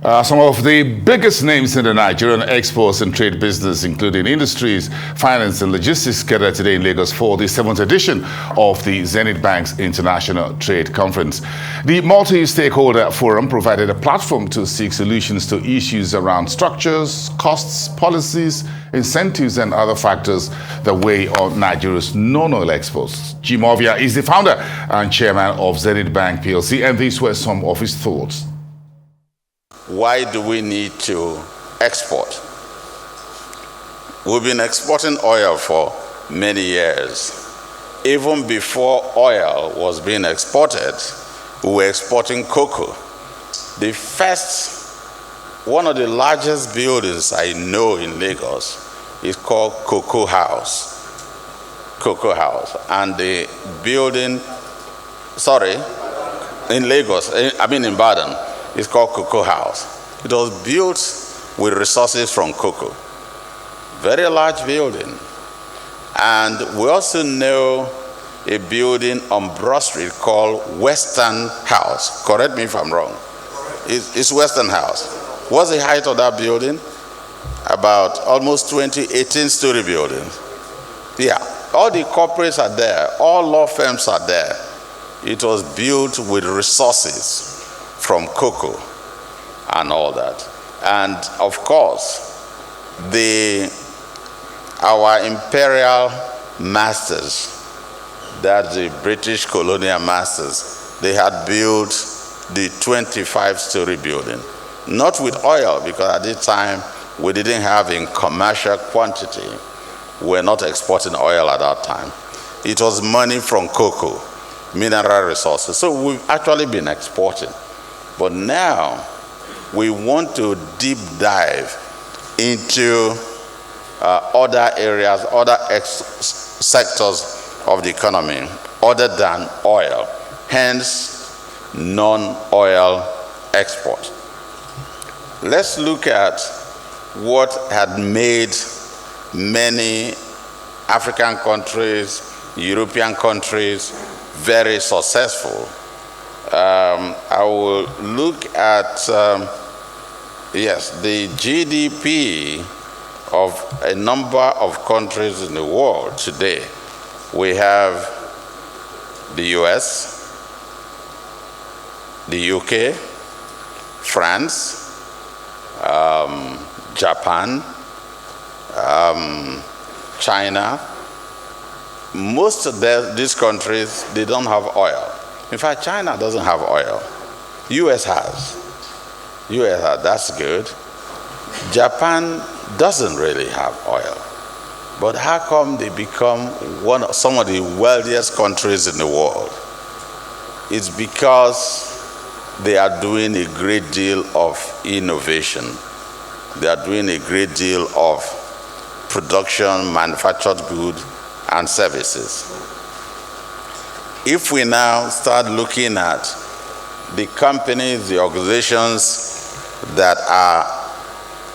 Some of the biggest names in the Nigerian exports and trade business, including industries, finance and logistics, gathered today in Lagos for the 7th edition of the Zenith Bank's International Trade Conference. The multi-stakeholder forum provided a platform to seek solutions to issues around structures, costs, policies, incentives and other factors that weigh on Nigeria's non-oil exports. Jim Ovia is the founder and chairman of Zenith Bank PLC, and these were some of his thoughts. Why do we need to export? We've been exporting oil for many years. Even before oil was being exported, we were exporting cocoa. The first, one of the largest buildings I know in Lagos is called Cocoa House. Cocoa House. And the building, in Lagos, in Baden. It's called Cocoa House. It was built with resources from cocoa. Very large building. And we also know a building on Broad Street called Western House. Correct me if I'm wrong. It's Western House. What's the height of that building? About almost 18-story building. Yeah, all the corporates are there. All law firms are there. It was built with resources from cocoa and all that. And of course, our imperial masters, that's the British colonial masters, they had built the 25-story building. Not with oil, because at this time we didn't have in commercial quantity. We were not exporting oil at that time. It was money from cocoa, mineral resources. So we've actually been exporting. But now we want to deep dive into other areas, other sectors of the economy other than oil, hence non-oil export. Let's look at what had made many African countries, European countries very successful. I will look at, the GDP of a number of countries in the world today. We have the US, the UK, France, Japan, China. Most of these countries, they don't have oil. In fact, China doesn't have oil. US has. That's good. Japan doesn't really have oil. But how come they become some of the wealthiest countries in the world? It's because they are doing a great deal of innovation. They are doing a great deal of production, manufactured goods, and services. If we now start looking at the companies, the organizations that are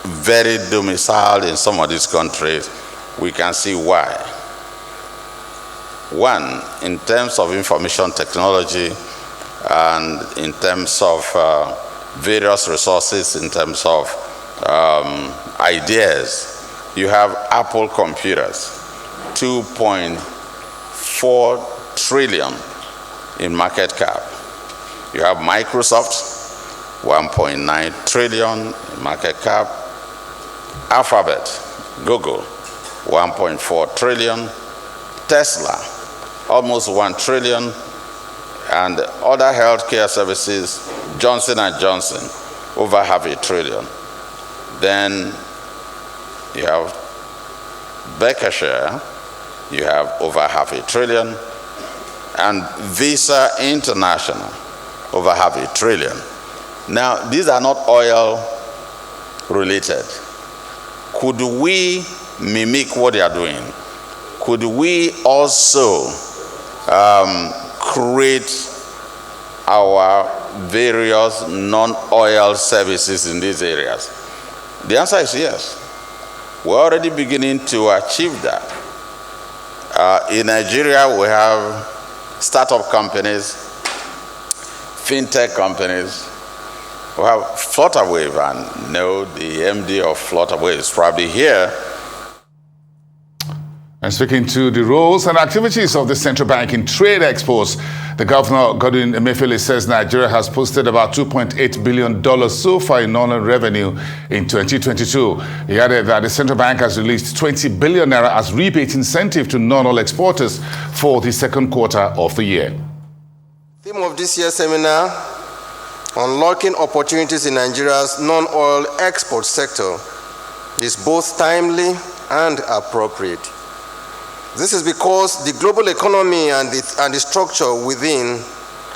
very domiciled in some of these countries, we can see why. One, in terms of information technology and in terms of various resources, in terms of ideas, you have Apple computers, 2.4 trillion in market cap. You have Microsoft, 1.9 trillion in market cap. Alphabet, Google, 1.4 trillion. Tesla, almost 1 trillion. And other healthcare services, Johnson & Johnson, over $500 billion. Then you have Berkshire, you have over $500 billion. And Visa International, over $500 billion. Now, these are not oil related. Could we mimic what they are doing? Could we also create our various non-oil services in these areas? The answer is yes. We're already beginning to achieve that. In Nigeria, we have startup companies, fintech companies, We have Flutterwave, and no, the MD of Flutterwave is probably here. And speaking to the roles and activities of the central bank in trade exports, the governor, Godwin Emefiele, says Nigeria has posted about $2.8 billion so far in non-oil revenue in 2022. He added that the central bank has released 20 billion naira as rebate incentive to non-oil exporters for the second quarter of the year. Theme of this year's seminar, Unlocking Opportunities in Nigeria's Non-Oil Export Sector, is both timely and appropriate. This is because the global economy and the structure within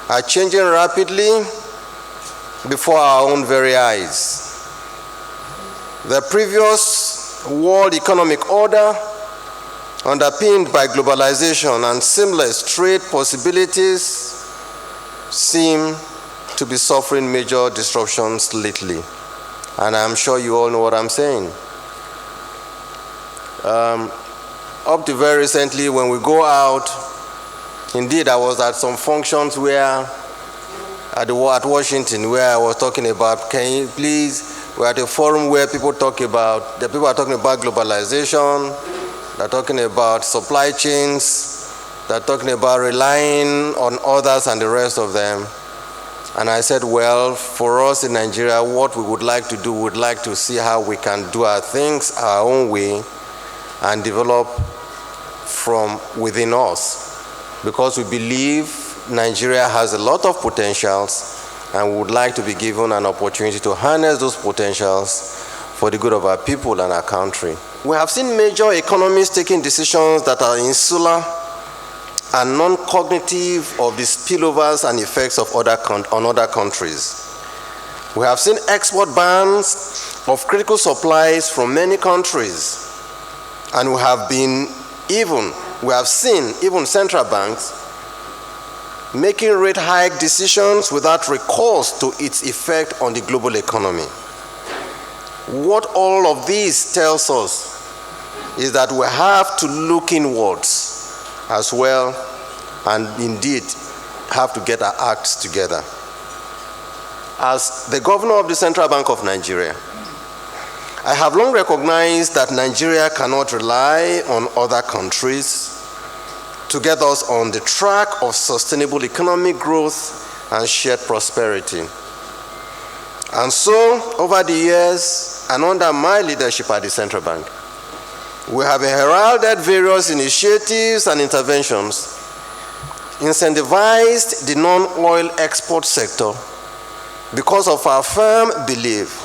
are changing rapidly before our own very eyes. The previous world economic order, underpinned by globalization and seamless trade possibilities, seem to be suffering major disruptions lately. And I'm sure you all know what I'm saying. Up to very recently, when we go out, indeed, I was at some functions where, at Washington, where I was talking about, can you please, we're at a forum where people talk about, the people are talking about globalization, they're talking about supply chains, they're talking about relying on others and the rest of them. And I said, well, for us in Nigeria, what we would like to do, we would like to see how we can do our things our own way and develop from within us, because we believe Nigeria has a lot of potentials and we would like to be given an opportunity to harness those potentials for the good of our people and our country. We have seen major economies taking decisions that are insular and non-cognitive of the spillovers and effects of on other countries. We have seen export bans of critical supplies from many countries, and we have seen even central banks making rate hike decisions without recourse to its effect on the global economy. What all of this tells us is that we have to look inwards as well, and indeed have to get our acts together. As the governor of the Central Bank of Nigeria, I have long recognized that Nigeria cannot rely on other countries to get us on the track of sustainable economic growth and shared prosperity. And so, over the years, and under my leadership at the Central Bank, we have heralded various initiatives and interventions, incentivized the non-oil export sector because of our firm belief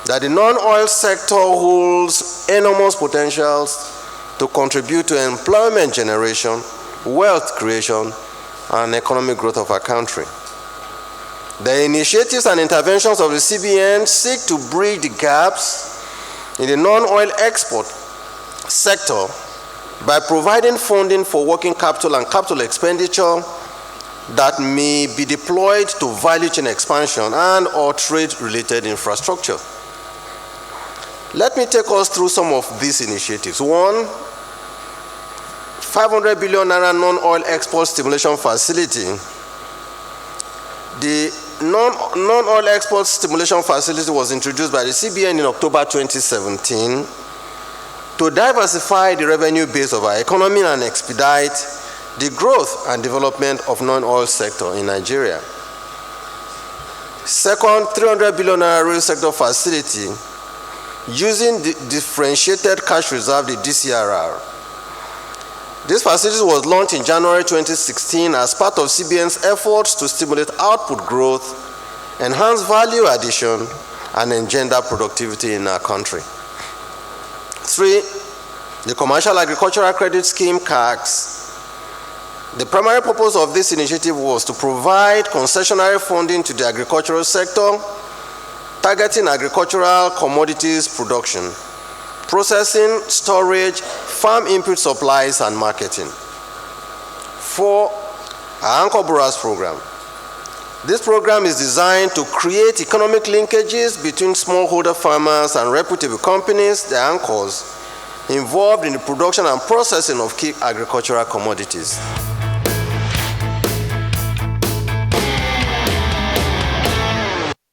that the non-oil sector holds enormous potentials to contribute to employment generation, wealth creation, and economic growth of our country. The initiatives and interventions of the CBN seek to bridge the gaps in the non-oil export sector by providing funding for working capital and capital expenditure that may be deployed to value chain expansion and or trade-related infrastructure. Let me take us through some of these initiatives. One, 500 billion naira non-oil export stimulation facility. The non-oil export stimulation facility was introduced by the CBN in October 2017 to diversify the revenue base of our economy and expedite the growth and development of non-oil sector in Nigeria. Second, 300 billion naira real sector facility using the differentiated cash reserve, the DCRR. This facility was launched in January 2016 as part of CBN's efforts to stimulate output growth, enhance value addition, and engender productivity in our country. Three, the Commercial Agricultural Credit Scheme, CACS. The primary purpose of this initiative was to provide concessionary funding to the agricultural sector, targeting agricultural commodities production, processing, storage, farm input supplies, and marketing. Four, our Anchor Borrowers Program. This program is designed to create economic linkages between smallholder farmers and reputable companies, the anchors, involved in the production and processing of key agricultural commodities.